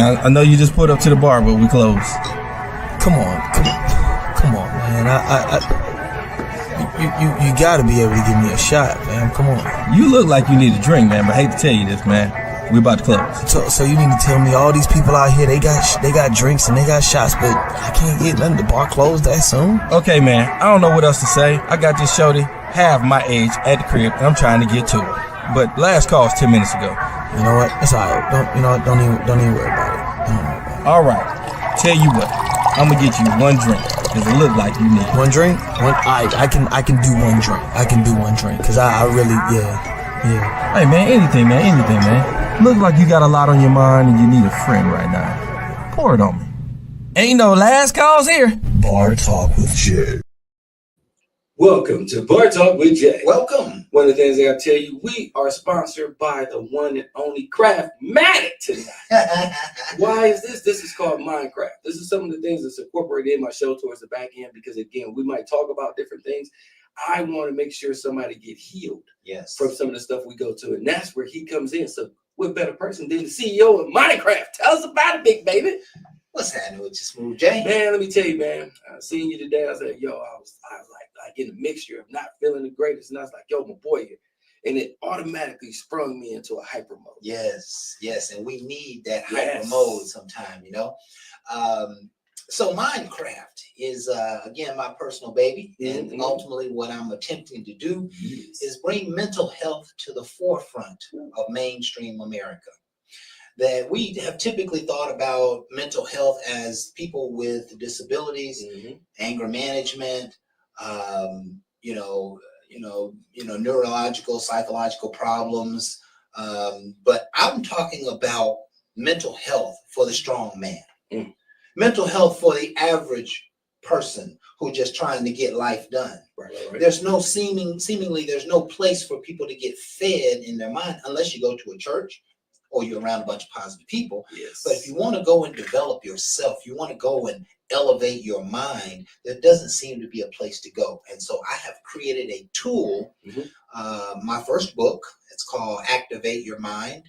I know you just pulled up to the bar, but we closed. Come on, man. You gotta be able to give me a shot, man. Come on. You look like you need a drink, man, but I hate to tell you this, man. We about to close. So you need to tell me all these people out here, they got drinks and they got shots, but I can't get nothing. The bar closed that soon? Okay, man. I don't know what else to say. I got this shorty half my age at the crib, and I'm trying to get to it. But last call was 10 minutes ago. You know what? It's alright. Don't even worry about it. All right. Tell you what. I'm gonna get you one drink, cause it look like you need one drink. I can do one drink. I can do one drink, cause I really yeah. Hey man, anything, man. Look like you got a lot on your mind and you need a friend right now. Pour it on me. Ain't no last calls here. Bar Talk with Jay. Welcome to Bar Talk with Jay. Welcome. One of the things I gotta tell you, we are sponsored by the one and only Craftmatic tonight. Why is this? This is called Minecraft. This is some of the things that's incorporated in my show towards the back end because, again, we might talk about different things. I want to make sure somebody get healed from some of the stuff we go to, and that's where he comes in. So what better person than the CEO of Minecraft? Tell us about it, big baby. What's happening with you, Smooth Jay? Man, let me tell you, man. I seen you today. I said, yo, I was like in a mixture of not feeling the greatest, and I was like, yo, my boy here. And it automatically sprung me into a hyper mode. Yes, and we need that hyper mode sometime, you know. So Minecraft is, again, my personal baby. And ultimately what I'm attempting to do is bring mental health to the forefront of mainstream America. That we have typically thought about mental health as people with disabilities, anger management, neurological, psychological problems. But I'm talking about mental health for the strong man. Mental health for the average person who just trying to get life done. Right. There's no seemingly there's no place for people to get fed in their mind unless you go to a church or you're around a bunch of positive people. Yes. But if you want to go and develop yourself, you want to go and elevate your mind, there doesn't seem to be a place to go. And so I have created a tool, my first book, it's called Activate Your Mind.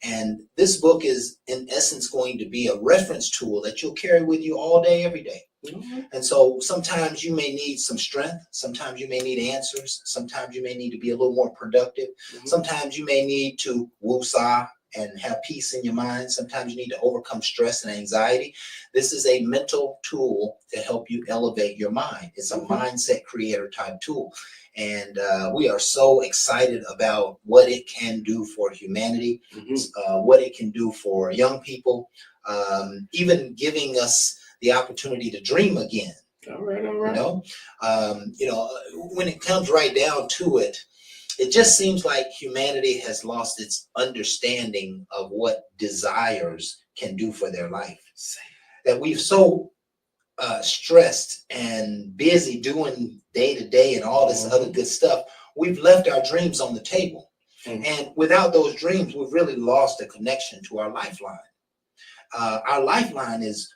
And this book is in essence going to be a reference tool that you'll carry with you all day, every day. And so sometimes you may need some strength. Sometimes you may need answers. Sometimes you may need to be a little more productive. Sometimes you may need to woosah and have peace in your mind. Sometimes you need to overcome stress and anxiety. This is a mental tool to help you elevate your mind. It's a mindset creator type tool. And we are so excited about what it can do for humanity, what it can do for young people, even giving us the opportunity to dream again. All right. When it comes right down to it, it just seems like humanity has lost its understanding of what desires can do for their life. That we've so stressed and busy doing day to day and all this other good stuff, we've left our dreams on the table. And without those dreams, we've really lost a connection to our lifeline. Our lifeline is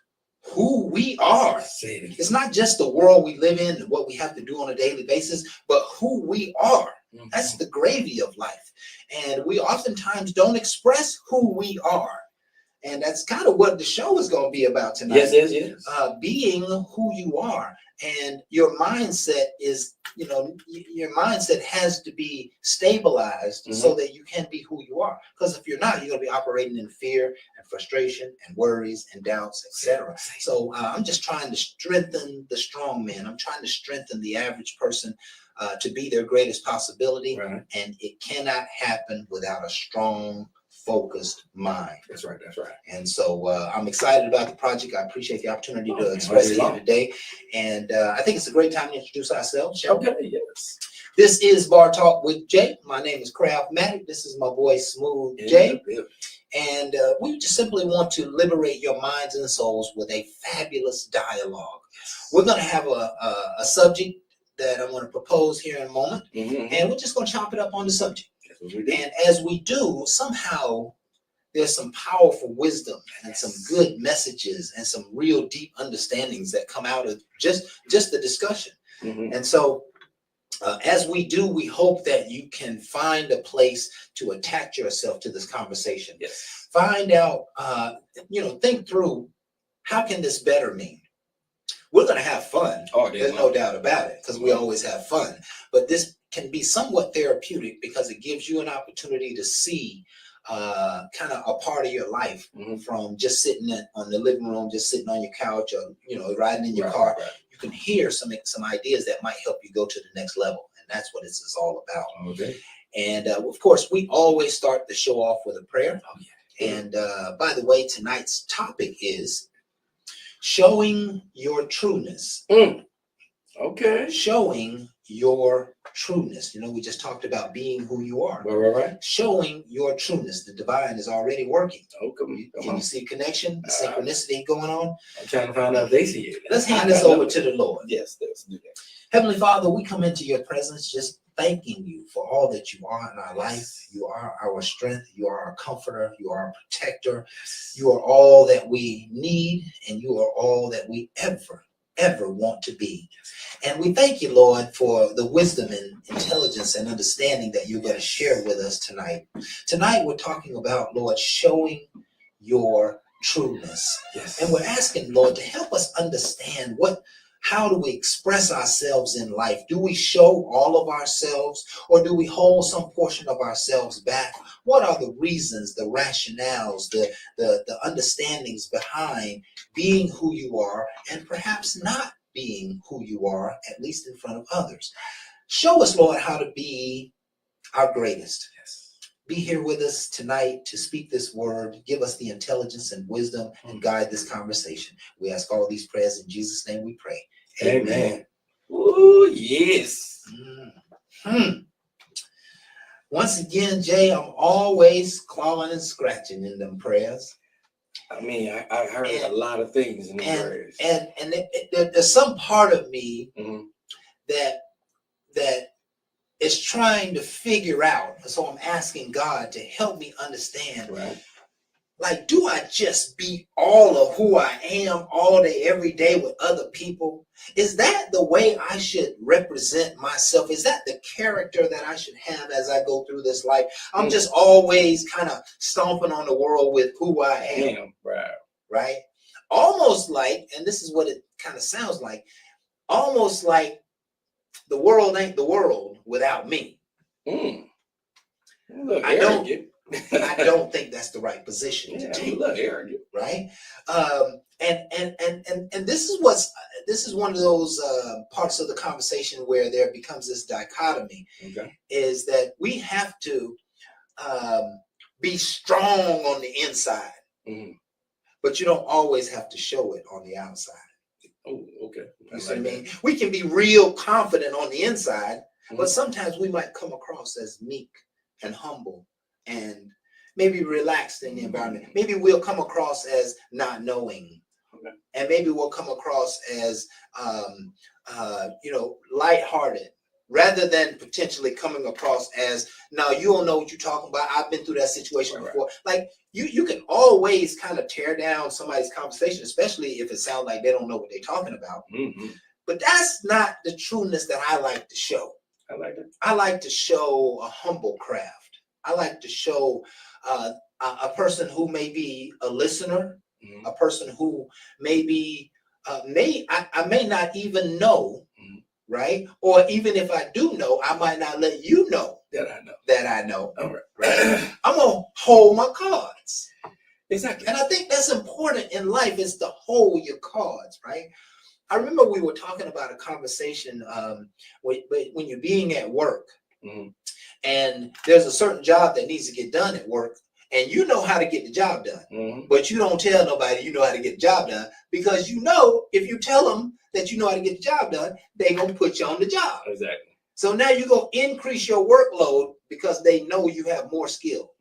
who we are. It's not just the world we live in and what we have to do on a daily basis, but who we are. That's the gravy of life. And we oftentimes don't express who we are. And that's kind of what the show is going to be about tonight. Yes. Being who you are. And your mindset is, your mindset has to be stabilized so that you can be who you are. Because if you're not, you're going to be operating in fear and frustration and worries and doubts, etc. So I'm just trying to strengthen the strong man. I'm trying to strengthen the average person to be their greatest possibility. Right. And it cannot happen without a strong, focused mind. That's right. And so I'm excited about the project. I appreciate the opportunity to express it here today. And I think it's a great time to introduce ourselves. Okay, yes. This is Bar Talk with Jay. My name is Craftmatic. This is my boy Smooth Jay. And we just simply want to liberate your minds and souls with a fabulous dialogue. We're going to have a subject that I'm going to propose here in a moment. And we're just going to chop it up on the subject. And as we do, somehow there's some powerful wisdom and some good messages and some real deep understandings that come out of just the discussion. And so As we do, we hope that you can find a place to attach yourself to this conversation. Yes. Find out, think through, how can this better me? We're going to have fun. Oh, there's no doubt about it, because we always have fun. But this can be somewhat therapeutic because it gives you an opportunity to see kind of a part of your life from just sitting on the living room, just sitting on your couch, or riding in your car. Right. You can hear some ideas that might help you go to the next level, and that's what this is all about. Okay. And of course, we always start the show off with a prayer. Oh, yeah. And by the way, tonight's topic is showing your trueness. Okay. Showing your trueness. We just talked about being who you are. Right. Showing your trueness. The divine is already working. Oh, come Can you see a connection, the synchronicity going on? I'm trying to find out if they see it. Let's hand this over to the Lord. Yes, let's do that. Heavenly Father, we come into your presence just thanking you for all that you are in our life. You are our strength. You are our comforter. You are our protector. You are all that we need, and you are all that we ever want to be. And we thank you, Lord, for the wisdom and intelligence and understanding that you're going to share with us tonight. Tonight, we're talking about, Lord, showing your trueness. Yes. And we're asking, Lord, to help us understand how do we express ourselves in life? Do we show all of ourselves, or do we hold some portion of ourselves back? What are the reasons, the rationales, the understandings behind being who you are and perhaps not being who you are, at least in front of others? Show us, Lord, how to be our greatest. Yes. Be here with us tonight to speak this word. Give us the intelligence and wisdom and guide this conversation. We ask all these prayers in Jesus' name we pray. Amen. Oh, yes. Once again, Jay, I'm always clawing and scratching in them prayers. I mean, I heard a lot of things in the prayers. And there's some part of me that is trying to figure out. So I'm asking God to help me understand. Right. Like, do I just be all of who I am all day, every day with other people? Is that the way I should represent myself? Is that the character that I should have as I go through this life? I'm just always kind of stomping on the world with who I am. Right? Almost like, and this is what it kind of sounds like, almost like the world ain't the world without me. I don't think that's the right position to take. Arrogant. Right? And this is one of those parts of the conversation where there becomes this dichotomy. Is that we have to be strong on the inside, but you don't always have to show it on the outside. Oh, okay. You see what I mean? We can be real confident on the inside, but sometimes we might come across as meek and humble and maybe relaxed in the environment. Maybe we'll come across as not knowing. And maybe we'll come across as, lighthearted, rather than potentially coming across as, no, you don't know what you're talking about. I've been through that situation before. Like, you can always kind of tear down somebody's conversation, especially if it sounds like they don't know what they're talking about. But that's not the trueness that I like to show. I like it. I like to show a humble craft. I like to show a person who may be a listener, a person who maybe I may not even know, right? Or even if I do know, I might not let you know that I know. All right. Right? I'm gonna hold my cards. Exactly. And I think that's important in life, is to hold your cards, right? I remember we were talking about a conversation when you're being at work, and there's a certain job that needs to get done at work, and you know how to get the job done, but you don't tell nobody you know how to get the job done, because you know if you tell them that you know how to get the job done, they're going to put you on the job. Exactly. So now you're going to increase your workload because they know you have more skill.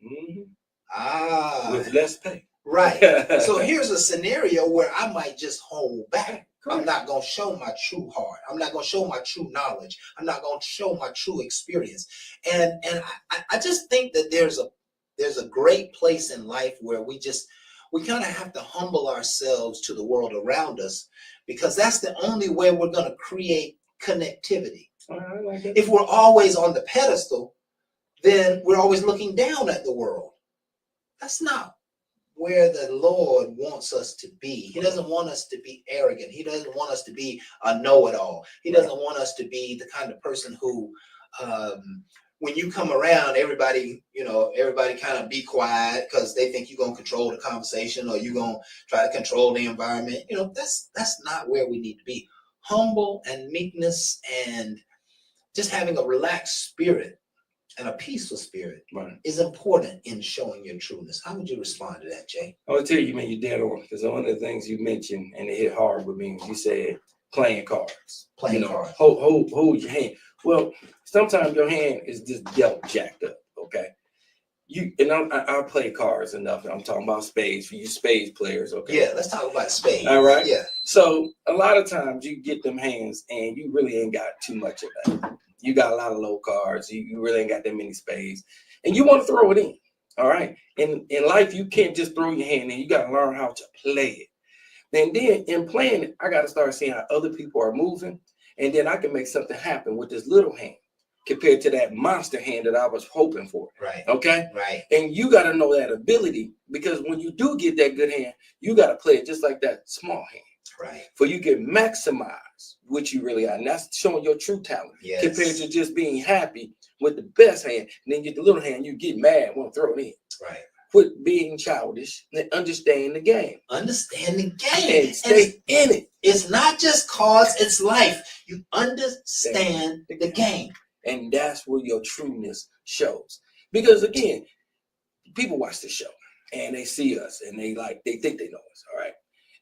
With less pay. Right. So here's a scenario where I might just hold back. Correct. I'm not going to show my true heart. I'm not going to show my true knowledge. I'm not going to show my true experience. And I just think that there's a great place in life where we kind of have to humble ourselves to the world around us, because that's the only way we're going to create connectivity. I like it. If we're always on the pedestal, then we're always looking down at the world. That's not where the Lord wants us to be. He doesn't want us to be arrogant. He doesn't want us to be a know-it-all. He doesn't want us to be the kind of person who, when you come around, everybody kind of be quiet because they think you're going to control the conversation or you're going to try to control the environment. That's not where we need to be. Humble and meekness and just having a relaxed spirit and a peaceful spirit is important in showing your trueness. How would you respond to that, Jay? I would tell you, man, you're dead on. Because one of the things you mentioned, and it hit hard with me, you said playing cards. Cards. Hold your hand. Well, sometimes your hand is just dealt jacked up, okay? I play cards enough. I'm talking about spades for you spades players, okay? Yeah, let's talk about spades. All right? Yeah. So a lot of times you get them hands and you really ain't got too much of that. You got a lot of low cards. You really ain't got that many spades. And you want to throw it in, all right? In life, you can't just throw your hand in. You got to learn how to play it. And then in playing it, I got to start seeing how other people are moving. And then I can make something happen with this little hand compared to that monster hand that I was hoping for. Right. Okay? Right. And you got to know that ability, because when you do get that good hand, you got to play it just like that small hand. Right. For you can maximize what you really are. And that's showing your true talent. Yes. Compared to just being happy with the best hand. And then get the little hand, you get mad, want to throw it in. Right. Quit being childish and understand the game. Understand the game. And stay in it. It's not just cards, it's life. You understand the game. And that's where your trueness shows. Because again, people watch the show and they see us and they think they know us, all right?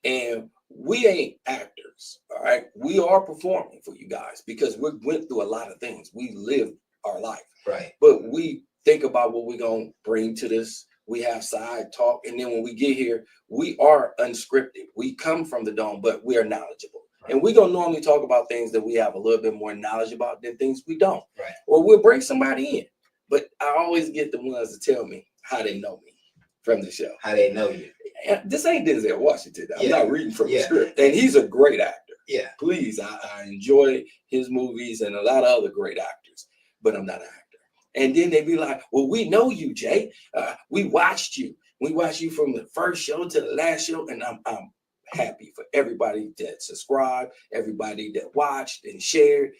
And we ain't actors, all right? We are performing for you guys because we went through a lot of things. We lived our life. Right. But we think about what we're going to bring to this. We have side talk. And then when we get here, we are unscripted. We come from the dome, but we are knowledgeable. Right. And we're going to normally talk about things that we have a little bit more knowledge about than things we don't. Right. Or we'll bring somebody in. But I always get the ones to tell me how they know me from the show. How they know you. And this ain't Denzel Washington. I'm not reading from the script. And he's a great actor. Yeah. Please, I enjoy his movies and a lot of other great actors, but I'm not an actor. And then they be like, well, we know you, Jay. We watched you. We watched you from the first show to the last show. And I'm happy for everybody that subscribed, everybody that watched and shared.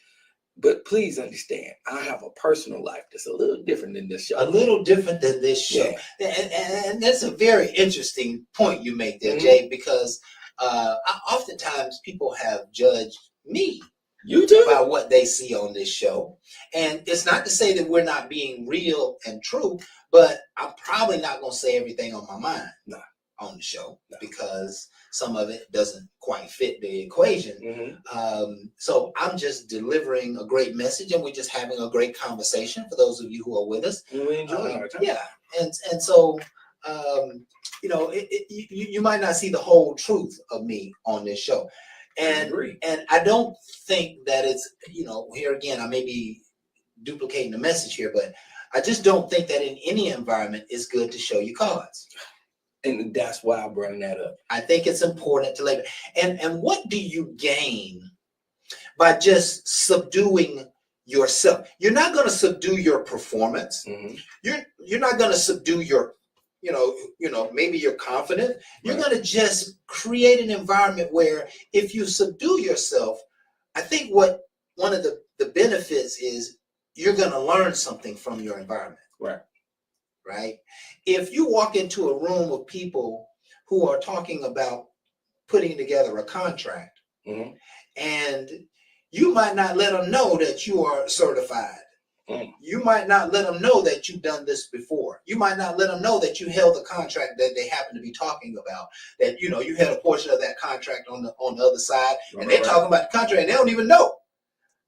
But please understand, I have a personal life that's a little different than this show. A little different than this show. Yeah. And that's a very interesting point you make there, Jay, because oftentimes people have judged me. You too? About what they see on this show. And it's not to say that we're not being real and true, but I'm probably not going to say everything on my mind on the show because some of it doesn't quite fit the equation. So I'm just delivering a great message and we're just having a great conversation for those of you who are with us. And we enjoy our time. Yeah. And so, you might not see the whole truth of me on this show. And I don't think that it's, here again, I may be duplicating the message here, but I just don't think that in any environment it's good to show your cards. And that's why I bring that up. I think it's important to label. And what do you gain by just subduing yourself? You're not going to subdue your performance. You're not going to subdue your maybe you're confident. You're going to just create an environment where if you subdue yourself, I think what one of the benefits is you're going to learn something from your environment. Right. If you walk into a room of people who are talking about putting together a contract and you might not let them know that you are certified. You might not let them know that you've done this before. You might not let them know that you held the contract that they happen to be talking about, that, you had a portion of that contract on the other side, and they're talking about the contract and they don't even know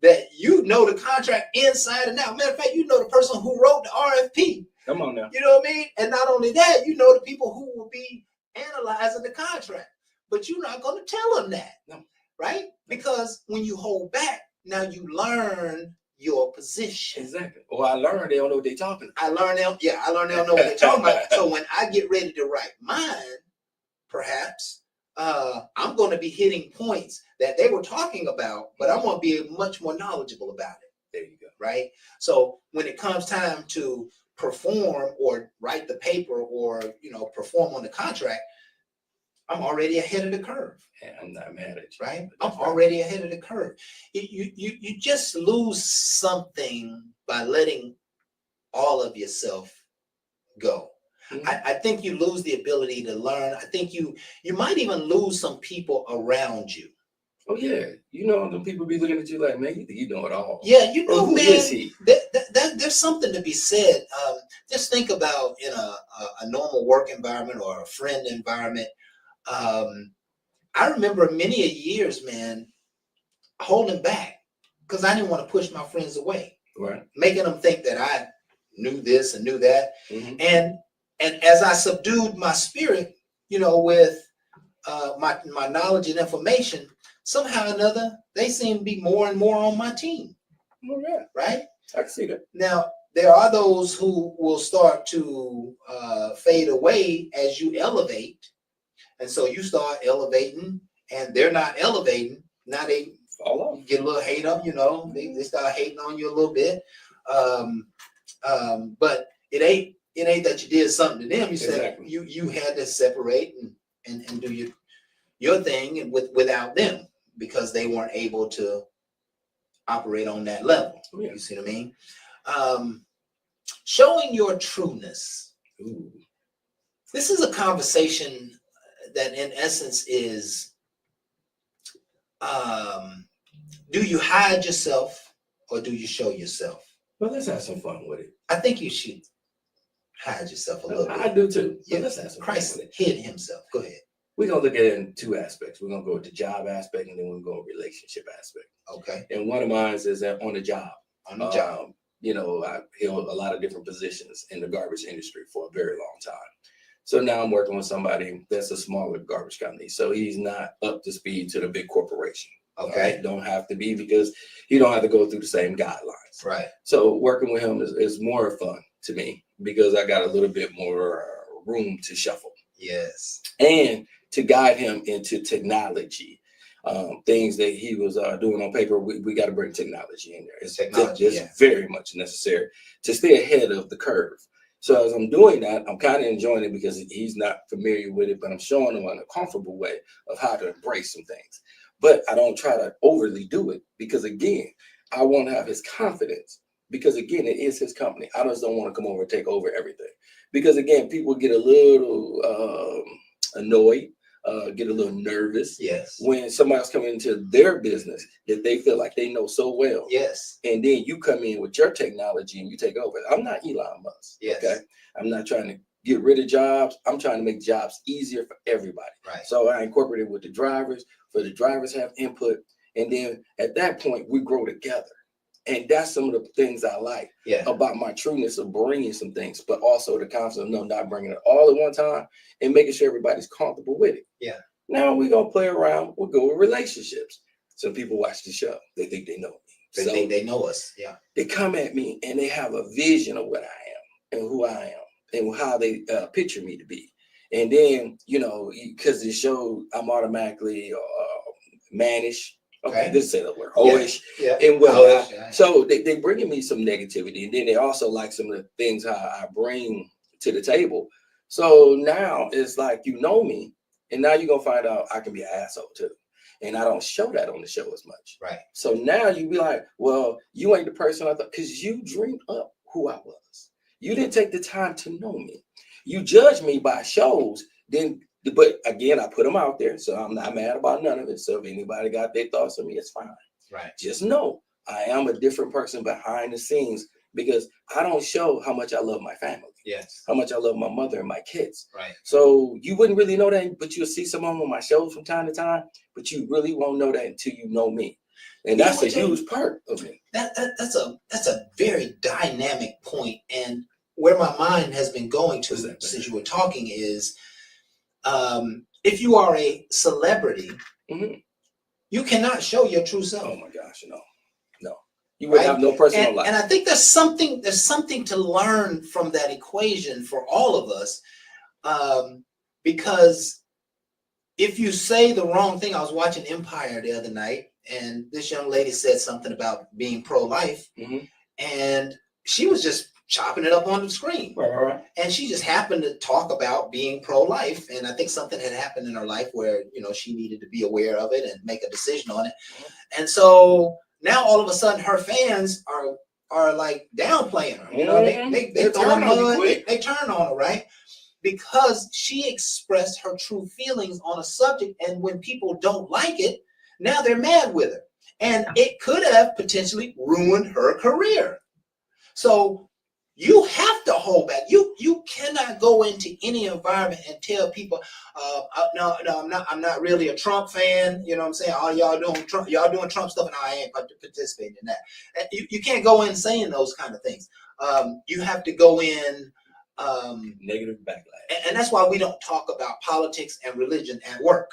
that you know the contract inside and out. Matter of fact, you know the person who wrote the RFP. Come on now. You know what I mean? And not only that, you know the people who will be analyzing the contract, but you're not going to tell them that, right? Because when you hold back, now you learn your position. Exactly. Well, I learned they don't know what they're talking about. I learned they don't know what they're talking about. So when I get ready to write mine, perhaps I'm going to be hitting points that they were talking about, but I'm going to be much more knowledgeable about it. There you go. right? So when it comes time to perform or write the paper or, perform on the contract, I'm already ahead of the curve. And I'm not mad at you. Right? But I'm that's right. already ahead of the curve. You just lose something by letting all of yourself go. Mhm. I think you lose the ability to learn. I think you might even lose some people around you. Oh yeah, you know, them people be looking at you like, man, you know it all. Yeah, Or who man, is he? there's something to be said. Just think about in a normal work environment or a friend environment. I remember many a years, man, holding back because I didn't want to push my friends away, Right. making them think that I knew this and knew that. Mhm. And as I subdued my spirit, with my knowledge and information, somehow or another, they seem to be more and more on my team. Oh yeah, Right? I can see that. Now, there are those who will start to fade away as you elevate. And so you start elevating and they're not elevating. Now they Fall off. get a little hate up, they start hating on you a little bit. But it ain't that you did something to them. You said Exactly. you had to separate and do your thing without them because they weren't able to operate on that level. Oh, yeah. You see what I mean? Showing your trueness. Ooh. This is a conversation that in essence is, do you hide yourself or do you show yourself? Well, let's have some fun with it. I think you should hide yourself a little bit. I do too. Yeah, But let's have some Christ fun with it. hid himself. Go ahead. We're gonna look at it in two aspects. We're gonna go with the job aspect and then we're gonna go with relationship aspect. Okay. And one of mine is that on the job. On the job. I held a lot of different positions in the garbage industry for a very long time. So now I'm working with somebody that's a smaller garbage company. So he's not up to speed to the big corporation. Okay. Right? Don't have to be because he don't have to go through the same guidelines. Right. So working with him is more fun to me because I got a little bit more room to shuffle. Yes. And to guide him into technology. Things that he was doing on paper, we got to bring technology in there. It's very much necessary to stay ahead of the curve. So as I'm doing that, I'm kind of enjoying it because he's not familiar with it, but I'm showing him in a comfortable way of how to embrace some things. But I don't try to overly do it because, again, I want to have his confidence because, again, it is his company. I just don't want to come over and take over everything because, again, people get a little annoyed. Get a little nervous. Yes. When somebody's coming into their business that they feel like they know so well. Yes. And then you come in with your technology and you take over. I'm not Elon Musk. Yes. Okay. I'm not trying to get rid of jobs. I'm trying to make jobs easier for everybody. Right. So I incorporated with the drivers, for the drivers have input. And then at that point, we grow together. And that's some of the things I like about my trueness of bringing some things, but also the confidence of not bringing it all at one time and making sure everybody's comfortable with it. Yeah. Now we're going to play around. We'll go with relationships. Some people watch the show. They think they know me. They think they know us. Yeah. They come at me and they have a vision of what I am and who I am and how they picture me to be. And then, because the show, I'm automatically mannish. Okay, this is the word, hoish, and whatnot. So they bringing me some negativity, and then they also like some of the things I bring to the table. So now it's like you know me, and now you're gonna find out I can be an asshole too, and I don't show that on the show as much. Right. So now you be like, well, you ain't the person I thought, because you dreamed up who I was. You didn't take the time to know me. You judge me by shows, then. But again, I put them out there, so I'm not mad about none of it. So if anybody got their thoughts on me, it's fine. Right. Just know I am a different person behind the scenes because I don't show how much I love my family. Yes. How much I love my mother and my kids. Right. So you wouldn't really know that, but you'll see someone on my shows from time to time, but you really won't know that until you know me. And that's a huge part of it. That's a very dynamic point. And where my mind has been going to since you were talking is, if you are a celebrity, you cannot show your true self. Oh my gosh, no. You would have no personal life. And I think there's something to learn from that equation for all of us, because if you say the wrong thing, I was watching Empire the other night, and this young lady said something about being pro-life, Mhm. and she was just chopping it up on the screen. Right. And she just happened to talk about being pro-life, and I think something had happened in her life where she needed to be aware of it and make a decision on it. And so now all of a sudden her fans are like downplaying her. They throw mud, they turn on her, right? Because she expressed her true feelings on a subject, and when people don't like it, now they're mad with her. And it could have potentially ruined her career. So you have to hold back. You cannot go into any environment and tell people, no, I'm not really a Trump fan. You know what I'm saying? All y'all doing Trump stuff, and I ain't participating in that. You can't go in saying those kind of things. You have to go in Negative backlash. and that's why we don't talk about politics and religion at work.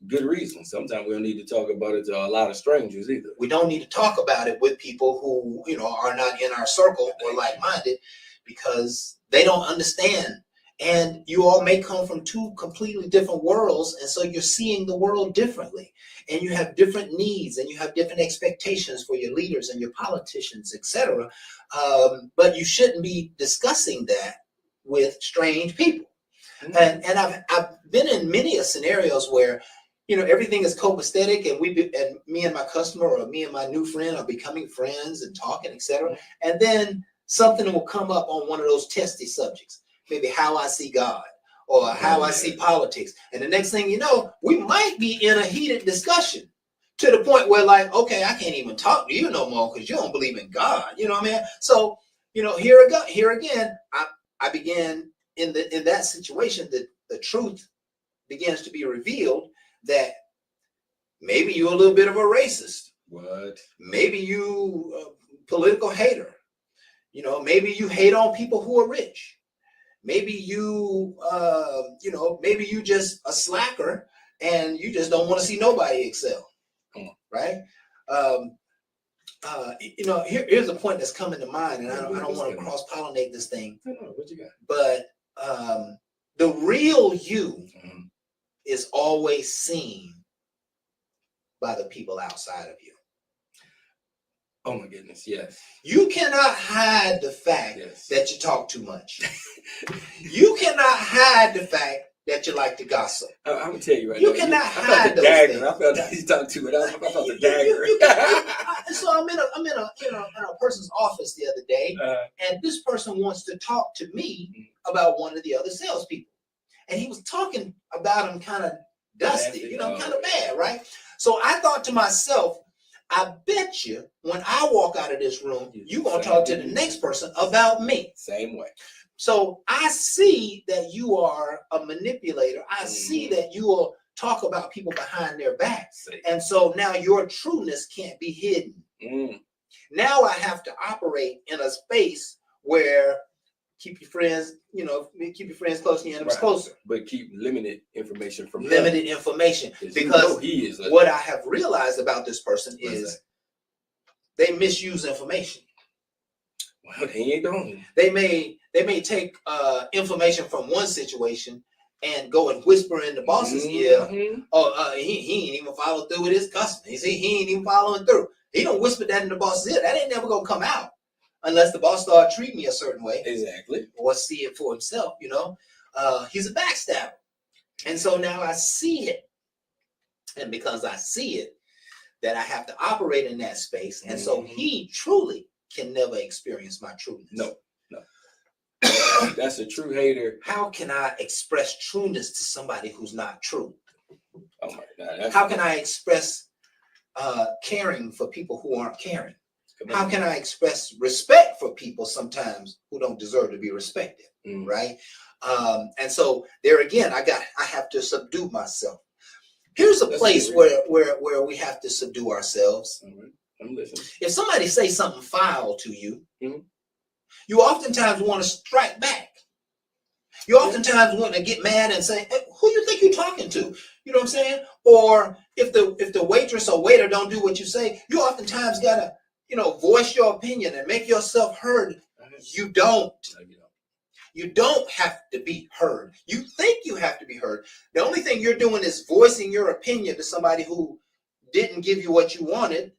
Good reason. Sometimes we don't need to talk about it to a lot of strangers either. We don't need to talk about it with people who, are not in our circle or like-minded, because they don't understand. And you all may come from two completely different worlds, and so you're seeing the world differently. And you have different needs, and you have different expectations for your leaders and your politicians, etc. But you shouldn't be discussing that with strange people. And I've been in many scenarios where everything is copacetic, and me and my customer or me and my new friend are becoming friends and talking, etc. And then something will come up on one of those testy subjects, maybe how I see God or how I see politics, and the next thing you know, we might be in a heated discussion to the point where, like, okay, I can't even talk to you no more because you don't believe in God. You know what I mean? So here again, I began in that situation that the truth begins to be revealed, that maybe you're a little bit of a racist. What? Maybe you a political hater. Maybe you hate on people who are rich. Maybe you maybe you just a slacker and you just don't want to see nobody excel. Right? Here's a point that's coming to mind, and I don't want to cross-pollinate this thing. What you got? But the real you is always seen by the people outside of you. Oh my goodness, yes. You cannot hide the fact that you talk too much. You cannot hide the fact that you like to gossip. I'm gonna tell you right now. You cannot hide those dagger. things. I felt that he's talking too much. I felt the dagger. So I'm in a person's office the other day, and this person wants to talk to me about one of the other salespeople, and he was talking about him kind of dusty, kind of bad, right? So I thought to myself, I bet you when I walk out of this room, you're going to talk to the next person about me. Same way. So I see that you are a manipulator. I see that you will talk about people behind their backs. And so now your trueness can't be hidden. Now I have to operate in a space where keep your friends close and your enemies closer. But keep limited information from limited him. Information. Because he is what I have realized about this person is they misuse information. Well, they ain't doing it. They may take information from one situation and go and whisper in the boss's ear. Oh, he ain't even followed through with his customer. You see, he ain't even following through. He don't whisper that in the boss's ear. That ain't never gonna come out unless the boss start treating me a certain way. Exactly. Or see it for himself. He's a backstabber, and so now I see it, and because I see it, that I have to operate in that space, and so he truly can never experience my trueness. No. That's a true hater. How can I express trueness to somebody who's not true? Oh my God. How can I express caring for people who aren't caring? How can I express respect for people sometimes who don't deserve to be respected? Right? And so there again, I have to subdue myself. Here's a place where we have to subdue ourselves. I'm listening. If somebody says something foul to you, you oftentimes want to strike back. You oftentimes want to get mad and say, hey, who you think you're talking to? You know what I'm saying? Or if the waitress or waiter don't do what you say, you oftentimes gotta, voice your opinion and make yourself heard. You don't. You don't have to be heard. You think you have to be heard. The only thing you're doing is voicing your opinion to somebody who didn't give you what you wanted,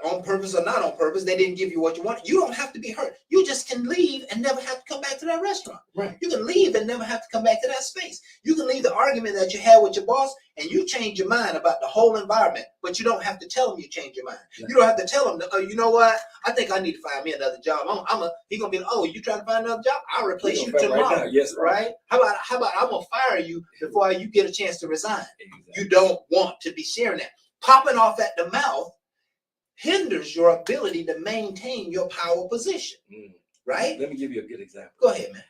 on purpose or not on purpose, they didn't give you what you wanted. You don't have to be hurt. You just can leave and never have to come back to that restaurant. Right. You can leave and never have to come back to that space. You can leave the argument that you had with your boss and you change your mind about the whole environment, but you don't have to tell them you change your mind. Yeah. You don't have to tell them, oh, you know what? I think I need to find me another job. He's gonna be, oh, you trying to find another job? I'll replace you tomorrow. Right, yes, right? How about I'm gonna fire you before you get a chance to resign? Exactly. You don't want to be sharing that. Popping off at the mouth hinders your ability to maintain your power position, right? Let me give you a good example. Go ahead, man.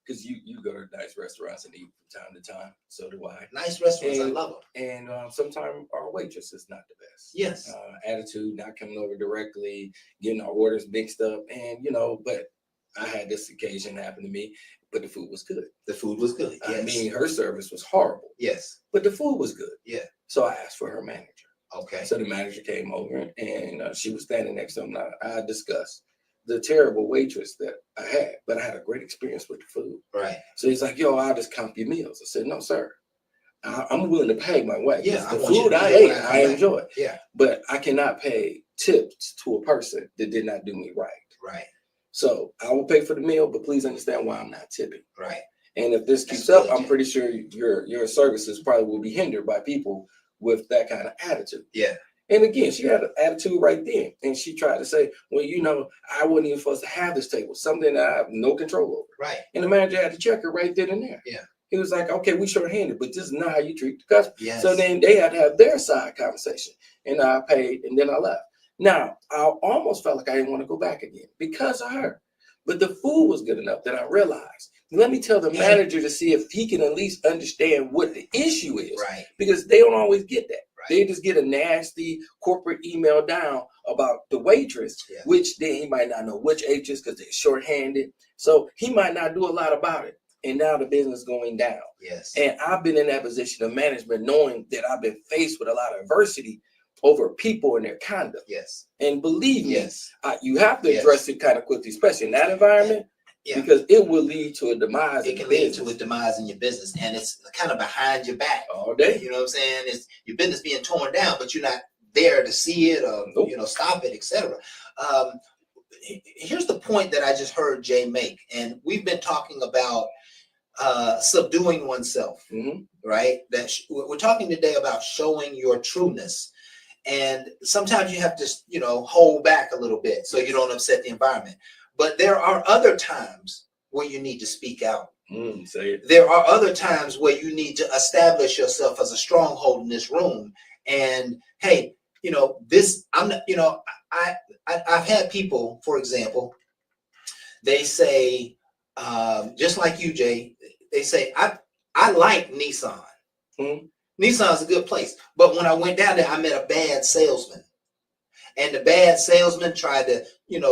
Because you go to nice restaurants and eat from time to time. So do I. Nice restaurants, I love them. And sometimes our waitress is not the best. Yes. Attitude, not coming over directly, getting our orders mixed up. And, but I had this occasion happen to me, but the food was good. The food was good. Yes. I mean, her service was horrible. Yes. But the food was good. Yeah. So I asked for her manager. Okay. So the manager came over and she was standing next to him. I discussed the terrible waitress that I had, but I had a great experience with the food. Right. So he's like, yo, I'll just comp your meals. I said, no, sir. I'm willing to pay my way. Yeah. The food I ate, I enjoyed. Yeah. But I cannot pay tips to a person that did not do me right. Right. So I will pay for the meal, but please understand why I'm not tipping. Right. And if this keeps up, I'm pretty sure your services probably will be hindered by people with that kind of attitude. Yeah. And again, she had an attitude right then. And she tried to say, well, I wasn't even supposed to have this table, something that I have no control over. Right. And the manager had to check her right then and there. Yeah. He was like, okay, we short-handed, but this is not how you treat the customer. Yes. So then they had to have their side conversation. And I paid and then I left. Now, I almost felt like I didn't want to go back again because of her. But the food was good enough that I realized, let me tell the manager to see if he can at least understand what the issue is. Right. Because they don't always get that. Right. They just get a nasty corporate email down about the waitress, Yeah. which then he might not know which waitress because they're shorthanded. So he might not do a lot about it. And now the business going down. Yes. And I've been in that position of management knowing that I've been faced with a lot of adversity over people and their conduct. Yes. And believe me, Yes. you have to address it kind of quickly, especially in that environment, because it will lead to a demise. It can lead to a demise in your business, and it's kind of behind your back all day. You know what I'm saying? It's your business being torn down, but you're not there to see it or stop it, etc. Here's the point that I just heard Jay make, and we've been talking about subduing oneself, right? We're talking today about showing your trueness. And sometimes you have to, hold back a little bit so you don't upset the environment. But there are other times where you need to speak out. Say it. There are other times where you need to establish yourself as a stronghold in this room. And hey, I've had people, for example, they say, just like you, Jay, they say, I like Nissan. Nissan's a good place. But when I went down there, I met a bad salesman. And the bad salesman tried to,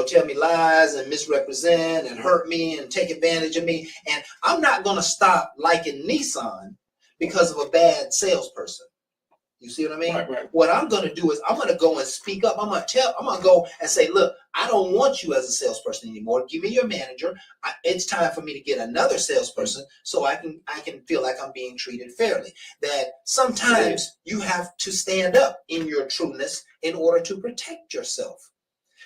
tell me lies and misrepresent and hurt me and take advantage of me. And I'm not going to stop liking Nissan because of a bad salesperson. You see what I mean? Right. What I'm going to do is I'm going to go and speak up. I'm going to go and say, look, I don't want you as a salesperson anymore. Give me your manager. It's time for me to get another salesperson so I can feel like I'm being treated fairly. That sometimes you have to stand up in your trueness in order to protect yourself.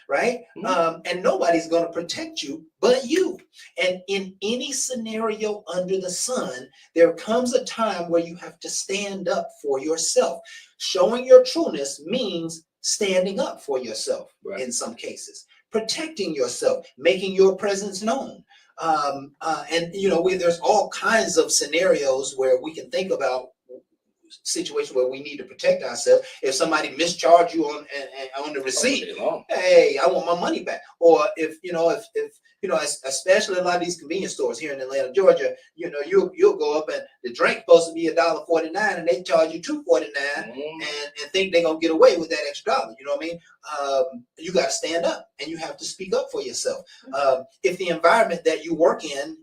Right? And nobody's going to protect you but you. And in any scenario under the sun, there comes a time where you have to stand up for yourself. Showing your trueness means standing up for yourself in some cases, protecting yourself, making your presence known. There's all kinds of scenarios where we can think about situation where we need to protect ourselves. If somebody mischarged you on the receipt, hey, I want my money back. Or if especially a lot of these convenience stores here in Atlanta, Georgia, you'll go up and the drink supposed to be $1.49 and they charge you $2.49 and think they're gonna get away with that extra dollar. You know what I mean? You got to stand up and you have to speak up for yourself. If the environment that you work in,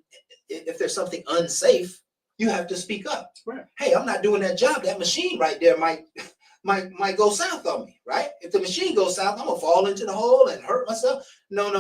if there's something unsafe, you have to speak up. Right. Hey, I'm not doing that job. That machine right there might might go south on me, right? If the machine goes south, I'm gonna fall into the hole and hurt myself. No.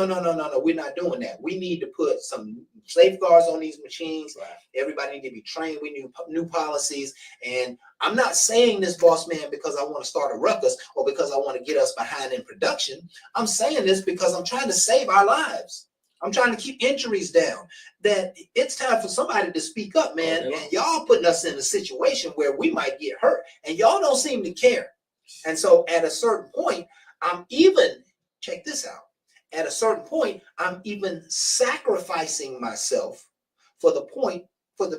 We're not doing that. We need to put some safeguards on these machines. Right. Everybody need to be trained. We need new policies. And I'm not saying this, boss man, because I want to start a ruckus or because I want to get us behind in production. I'm saying this because I'm trying to save our lives. I'm trying to keep injuries down. That it's time for somebody to speak up, man. And y'all putting us in a situation where we might get hurt, and y'all don't seem to care. And so at a certain point, I'm even, check this out. At a certain point, I'm even sacrificing myself for the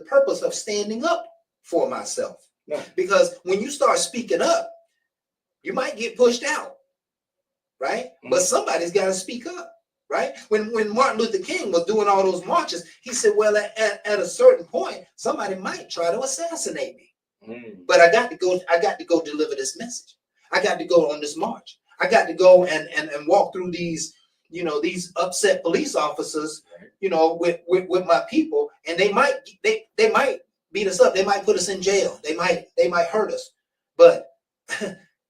purpose of standing up for myself. Yeah. Because when you start speaking up, you might get pushed out, right? Mm-hmm. But somebody's got to speak up. Right? When Martin Luther King was doing all those marches, he said, well, at a certain point, somebody might try to assassinate me. But I got to go deliver this message. I got to go on this march. I got to go and walk through these, these upset police officers, with my people, and they might beat us up. They might put us in jail. They might hurt us. But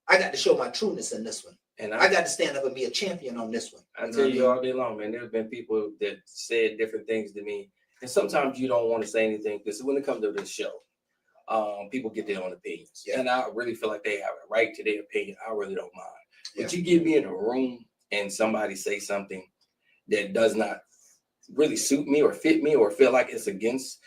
I got to show my trueness in this one. And I got to stand up and be a champion on this one. I tell you all day long, man, there's been people that said different things to me. And sometimes you don't want to say anything because when it comes to this show, people get their own opinions. Yeah. And I really feel like they have a right to their opinion. I really don't mind. But you get me in a room and somebody say something that does not really suit me or fit me or feel like it's against,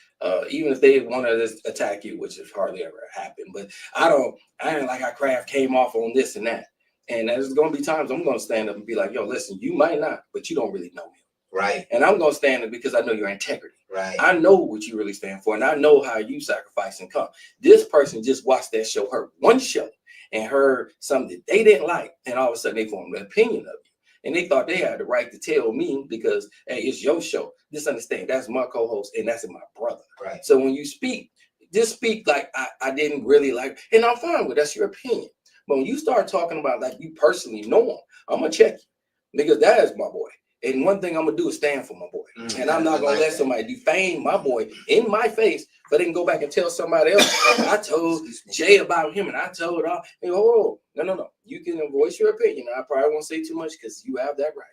even if they want to attack you, which has hardly ever happened. But I ain't like how Kraft came off on this and that. And there's going to be times I'm going to stand up and be like, yo, listen, you might not, but you don't really know him. Right. And I'm going to stand up because I know your integrity. Right. I know what you really stand for. And I know how you sacrifice and come. This person just watched that show, heard one show and heard something that they didn't like. And all of a sudden they formed an opinion of you. And they thought they had the right to tell me because, hey, it's your show. Just understand, that's my co-host and that's my brother. Right. So when you speak, just speak like I didn't really like, and I'm fine with that's your opinion. But when you start talking about like you personally know him, I'm going to check you because that is my boy. And one thing I'm going to do is stand for my boy. And I'm not going to let somebody defame my boy in my face, but they can go back and tell somebody else, I told Jay about him and I told all. No. You can voice your opinion. I probably won't say too much because you have that right.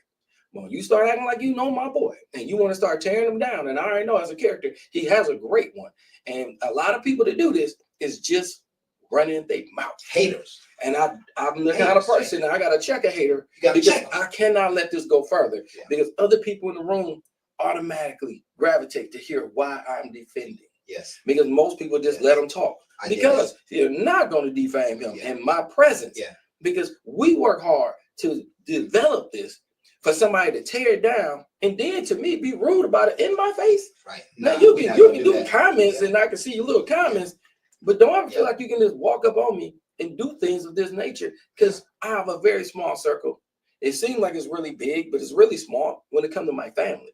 But when you start acting like you know my boy and you want to start tearing him down, and I already know as a character, he has a great one. And a lot of people that do this is just running their mouth. Haters. And I'm the kind of person that I got to check a hater because I cannot let this go further because other people in the room automatically gravitate to hear why I'm defending. Yes. Because most people just let them talk because you're not going to defame him in my presence. Yeah. Because we work hard to develop this for somebody to tear it down and then to me be rude about it in my face. Right. Now you can do comments and I can see your little comments, but don't ever feel like you can just walk up on me and do things of this nature because I have a very small circle. It seems like it's really big, but it's really small when it comes to my family.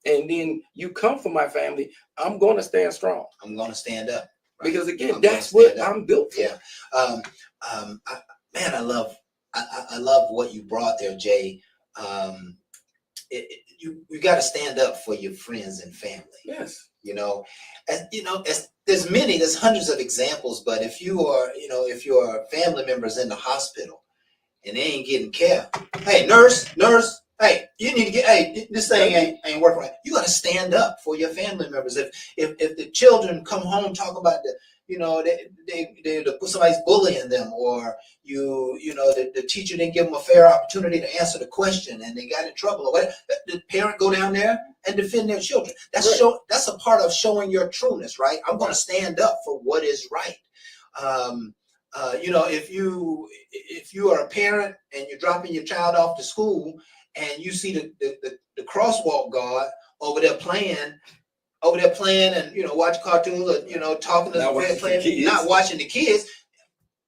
And then you come from my family, I'm going to stand strong. I'm going to stand up. Right? Because again, that's what I'm built for. Yeah. I love what you brought there, Jay. You got to stand up for your friends and family. Yes. There's hundreds of examples, but if your family member's in the hospital and they ain't getting care, hey, nurse, hey, you need to hey, this thing ain't working right. You got to stand up for your family members. If the children come home talk about somebody's bullying them, or the teacher didn't give them a fair opportunity to answer the question and they got in trouble, or whatever, the parent go down there and defend their children. That's right. That's a part of showing your trueness, right? I'm going to stand up for what is right. If you are a parent and you're dropping your child off to school and you see the crosswalk guard over there playing and watch cartoons or talking to not watching the kids,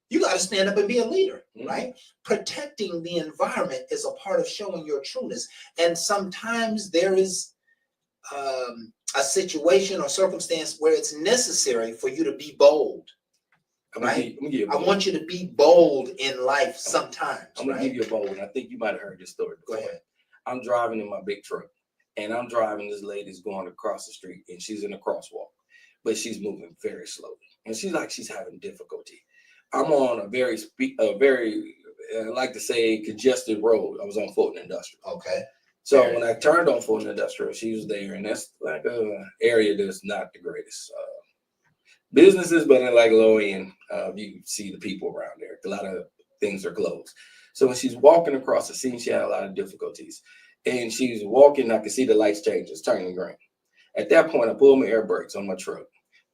you got to stand up and be a leader, right? Protecting the environment is a part of showing your trueness. And sometimes there is a situation or circumstance where it's necessary for you to be bold. Right? I want you to be bold in life sometimes. I'm going to give you a bold one. I think you might have heard this story before. Go ahead. I'm driving in my big truck, and I'm driving. This lady's going across the street, and she's in a crosswalk, but she's moving very slowly. And she's having difficulty. I'm on a very I like to say congested road. I was on Fulton Industrial. Okay. So when I turned on Fulton Industrial, she was there, and that's like a area that's not the greatest businesses, but in like low end, you see the people around there. A lot of things are closed. So when she's walking across the scene, she had a lot of difficulties, and she's walking. I could see the lights changes, turning green. At that point, I pulled my air brakes on my truck,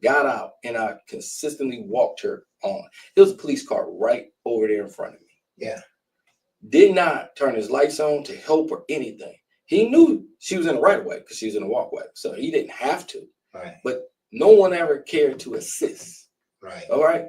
got out, and I consistently walked her on. There was a police car right over there in front of me. Yeah. Did not turn his lights on to help or anything. He knew she was in the right of way because she was in the walkway, so he didn't have to. Right. But no one ever cared to assist. Right. All right.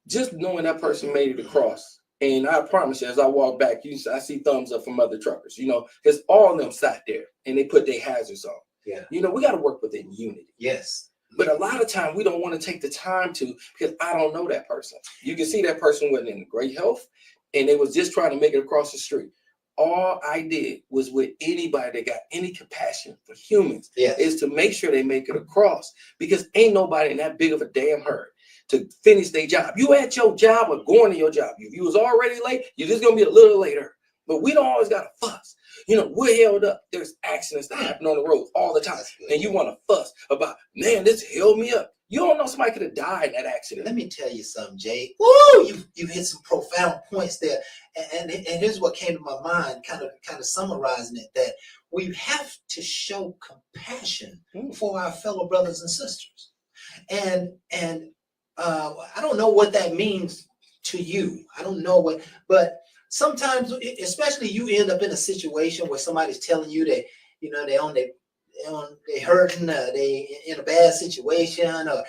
Just knowing that person made it across. And I promise you, as I walk back, I see thumbs up from other truckers, because all of them sat there and they put their hazards on. Yeah. We got to work within unity. Yes. But a lot of time we don't want to take the time to, because I don't know that person. You can see that person wasn't in great health and they was just trying to make it across the street. All I did was with anybody that got any compassion for humans is to make sure they make it across, because ain't nobody in that big of a damn hurry to finish their job. You at your job or going to your job. If you was already late, you're just going to be a little later. But we don't always got to fuss. We're held up. There's accidents that happen on the road all the time. And you want to fuss about, man, this held me up. You don't know somebody could have died in that accident. Let me tell you something, Jay. Woo! You hit some profound points there. And here's what came to my mind, kind of summarizing it, that we have to show compassion for our fellow brothers and sisters. And I don't know what that means to you. I don't know but sometimes, especially you end up in a situation where somebody's telling you that, they hurting, they in a bad situation, or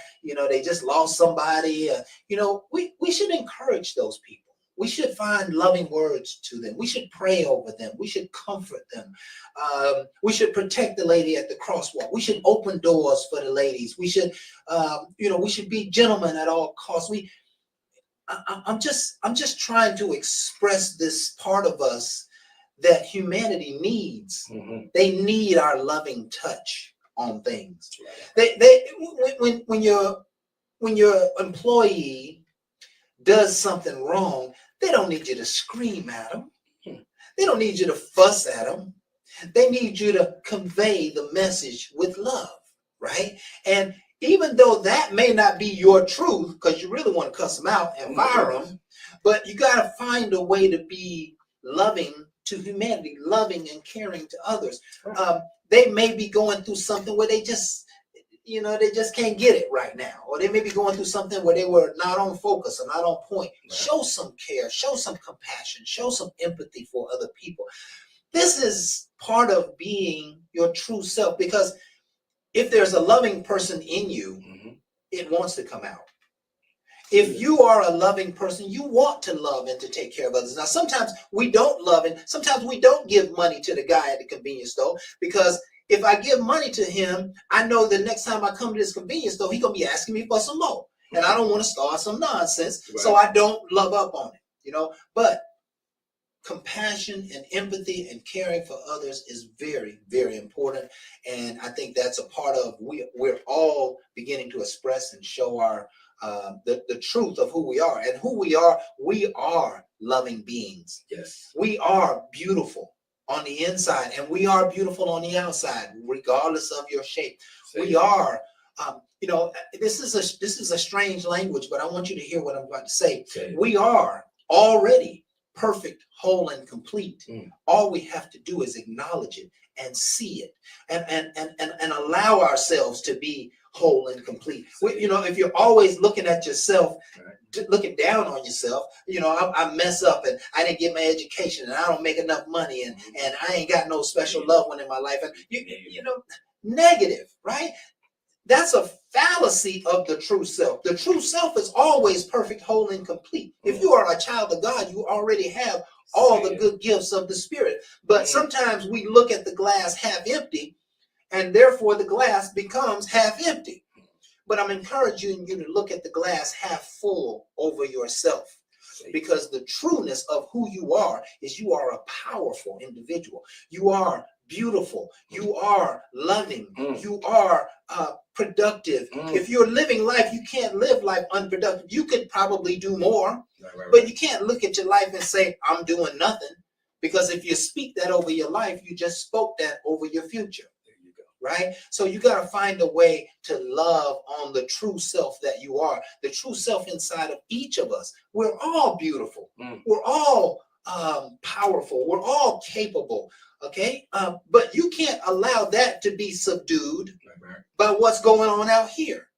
they just lost somebody. We should encourage those people. We should find loving words to them. We should pray over them. We should comfort them. We should protect the lady at the crosswalk. We should open doors for the ladies. We should, we should be gentlemen at all costs. I'm just trying to express this part of us that humanity needs. Mm-hmm. They need our loving touch on things. When your employee does something wrong, they don't need you to scream at them. They don't need you to fuss at them. They need you to convey the message with love, right? And even though that may not be your truth, because you really want to cuss them out and fire them, but you got to find a way to be loving to humanity, loving and caring to others. They may be going through something where they just can't get it right now. Or they may be going through something where they were not on focus or not on point. Right. Show some care, show some compassion, show some empathy for other people. This is part of being your true self, because if there's a loving person in you, it wants to come out. If you are a loving person, you want to love and to take care of others. Now, sometimes we don't love, and sometimes we don't give money to the guy at the convenience store, because if I give money to him, I know the next time I come to this convenience store, he's going to be asking me for some more. And I don't want to start some nonsense, so I don't love up on it, But compassion and empathy and caring for others is very, very important. And I think that's a part of, we're all beginning to express and show our the truth of who we are. And who we are loving beings. Yes. We are beautiful on the inside, and we are beautiful on the outside, regardless of your shape. We are, this is a strange language, but I want you to hear what I'm about to say. We are already perfect, whole, and complete. All we have to do is acknowledge it and see it, and allow ourselves to be whole and complete. If you're always looking at yourself, looking down on yourself, I mess up and I didn't get my education and I don't make enough money and I ain't got no special loved one in my life, and negative, right? That's a fallacy of the true self. The true self is always perfect, whole, and complete. If you are a child of God, you already have all the good gifts of the Spirit. But sometimes we look at the glass half empty, and therefore the glass becomes half empty. But I'm encouraging you to look at the glass half full over yourself, because the trueness of who you are is you are a powerful individual. You are beautiful. You are loving. You are productive. If you're living life, you can't live life unproductive. You could probably do more, but you can't look at your life and say, I'm doing nothing. Because if you speak that over your life, you just spoke that over your future. There you go. Right? So you got to find a way to love on the true self that you are, the true self inside of each of us. We're all beautiful. We're all powerful. We're all capable. Okay? But you can't allow that to be subdued by what's going on out here.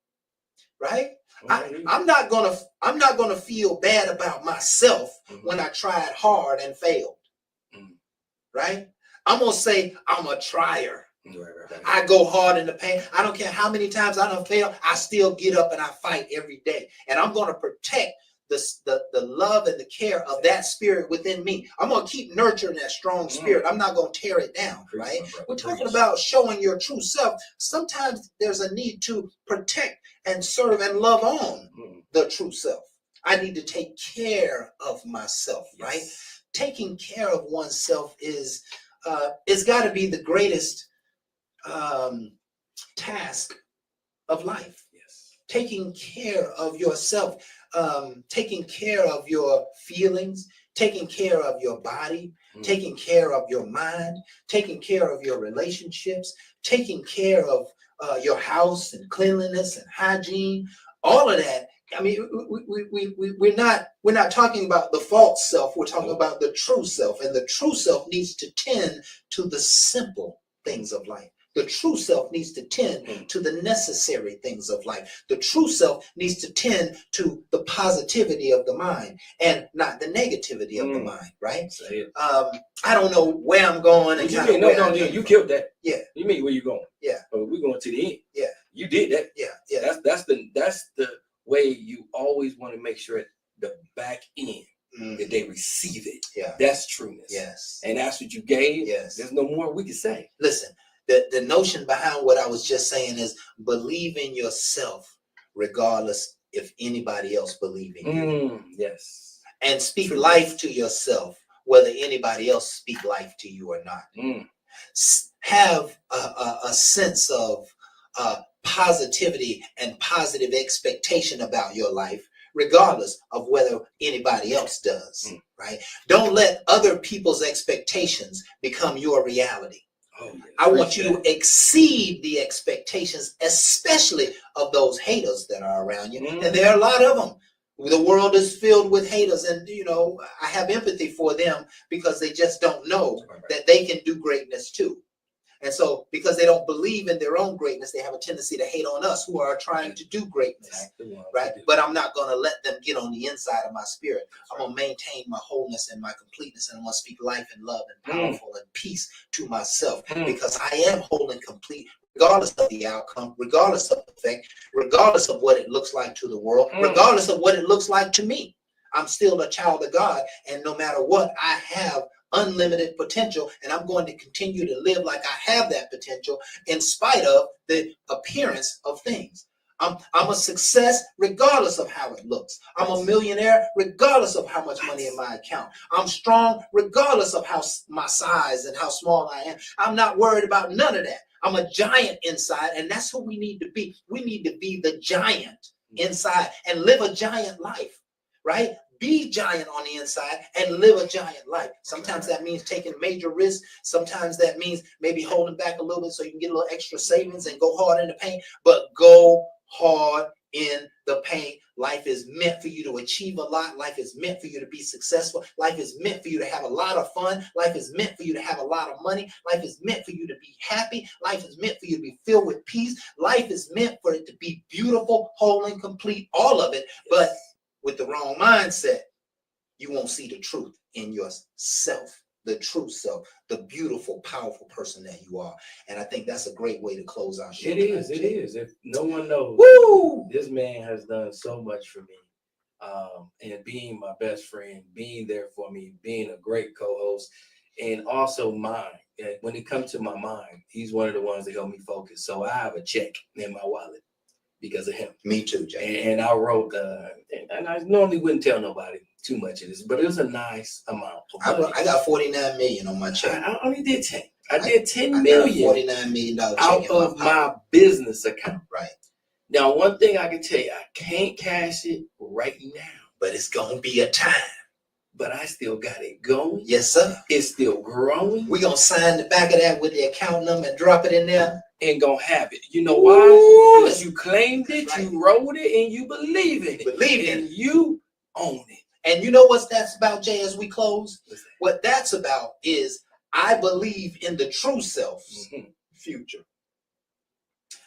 Right? I'm not gonna feel bad about myself when I tried hard and failed. Right? I'm gonna say I'm a trier. I go hard in the pain. I don't care how many times I don't fail. I still get up and I fight every day. And I'm gonna protect the love and the care of that spirit within me. I'm gonna keep nurturing that strong spirit. I'm not gonna tear it down. Right? We're talking about showing your true self. Sometimes there's a need to protect and serve and love on the true self. I need to take care of myself. Right? Taking care of oneself is it's got to be the greatest task of life. Taking care of yourself, taking care of your feelings, taking care of your body, taking care of your mind, taking care of your relationships, taking care of your house and cleanliness and hygiene, all of that. I mean, we're not talking about the false self. We're talking about the true self, and the true self needs to tend to the simple things of life. The true self needs to tend to the necessary things of life. The true self needs to tend to the positivity of the mind and not the negativity of the mind. Right? I don't know where I'm going. And you killed that. Yeah. You mean where you going? Yeah. But we're going to the end. Yeah. You did that. Yeah. Yeah. That's the way you always want to make sure the back end that they receive it. Yeah. That's trueness. Yes. And that's what you gave. Yes. There's no more we can say. Listen, the notion behind what I was just saying is believe in yourself regardless if anybody else believes in you. Yes. And speak life to yourself whether anybody else speak life to you or not. Have a sense of positivity and positive expectation about your life, regardless of whether anybody else does. Right? Don't let other people's expectations become your reality. I want you to exceed the expectations, especially of those haters that are around you. And there are a lot of them. The world is filled with haters, and I have empathy for them because they just don't know that they can do greatness too. And so, because they don't believe in their own greatness, they have a tendency to hate on us who are trying to do greatness, right? But I'm not going to let them get on the inside of my spirit. I'm going to maintain my wholeness and my completeness, and I'm going to speak life and love and powerful and peace to myself because I am whole and complete, regardless of the outcome, regardless of the effect, regardless of what it looks like to the world, regardless of what it looks like to me. I'm still a child of God, and no matter what, I have unlimited potential, and I'm going to continue to live like I have that potential in spite of the appearance of things. I'm a success regardless of how it looks. I'm a millionaire regardless of how much money in my account. I'm strong regardless of how my size and how small I am. I'm not worried about none of that. I'm a giant inside, and that's who we need to be. We need to be the giant inside and live a giant life, right? Be giant on the inside and live a giant life. Sometimes that means taking major risks. Sometimes that means maybe holding back a little bit so you can get a little extra savings and go hard in the paint. But go hard in the paint. Life is meant for you to achieve a lot. Life is meant for you to be successful. Life is meant for you to have a lot of fun. Life is meant for you to have a lot of money. Life is meant for you to be happy. Life is meant for you to be filled with peace. Life is meant for it to be beautiful, whole, and complete. All of it. But with the wrong mindset, you won't see the truth in yourself, the true self, the beautiful, powerful person that you are. And I think that's a great way to close our show. It is. If no one knows, this man has done so much for me. And being my best friend, being there for me, being a great co-host, and also mine. When it comes to my mind, he's one of the ones that help me focus. So I have a check in my wallet because of him. Me too, Jay. And I wrote, and I normally wouldn't tell nobody too much of this, but it was a nice amount. I got 49 million on my check. I only did 10. I did 10 I got a million $49 million check out in my of pocket. my business account. Right. Now, one thing I can tell you, I can't cash it right now, But it's gonna be a time. but I still got it going. Yes, sir. It's still growing. We're gonna sign the back of that with the account number and drop it in there. And gonna have it. You know why? Because you claimed it, That's right. you wrote it, and you believe in it. Believe in and it. you own it. And you know what that's about, Jay, as we close? What's that? What that's about is I believe in the true self's future.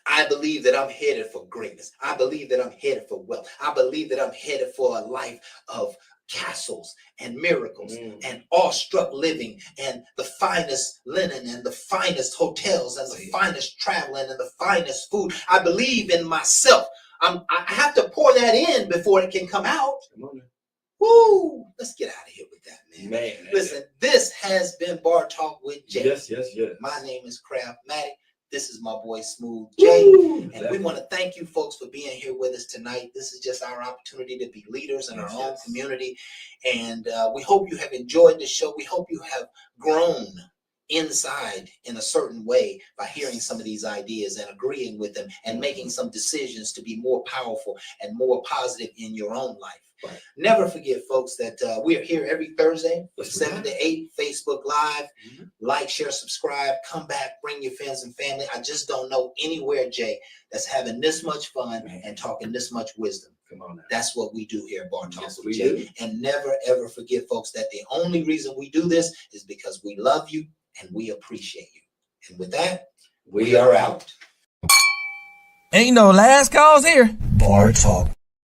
I believe that I'm headed for greatness. I believe that I'm headed for wealth. I believe that I'm headed for a life of castles and miracles and awestruck living and the finest linen and the finest hotels and the finest traveling and the finest food. I believe in myself. I have to pour that in before it can come out. Come on now. Woo! Let's get out of here with that, man. Man, Listen, this has been Bar Talk with Jay. Yes. My name is Craftmatic. This is my boy Smooth Jay. Woo! And we want to thank you folks for being here with us tonight. This is just our opportunity to be leaders in our own community. And we hope you have enjoyed the show. We hope you have grown inside in a certain way by hearing some of these ideas and agreeing with them and making some decisions to be more powerful and more positive in your own life. Right. Never forget, folks, that we are here every Thursday, 7 to 8, Facebook Live. Like, share, subscribe, come back, bring your friends and family. I just don't know anywhere, Jay, that's having this much fun and talking this much wisdom. Come on now. That's what we do here at Bar Talk Yes, with we Jay. do. And never, ever forget, folks, that the only reason we do this is because we love you and we appreciate you. And with that, we are out. Ain't no last calls here. Bar Talk.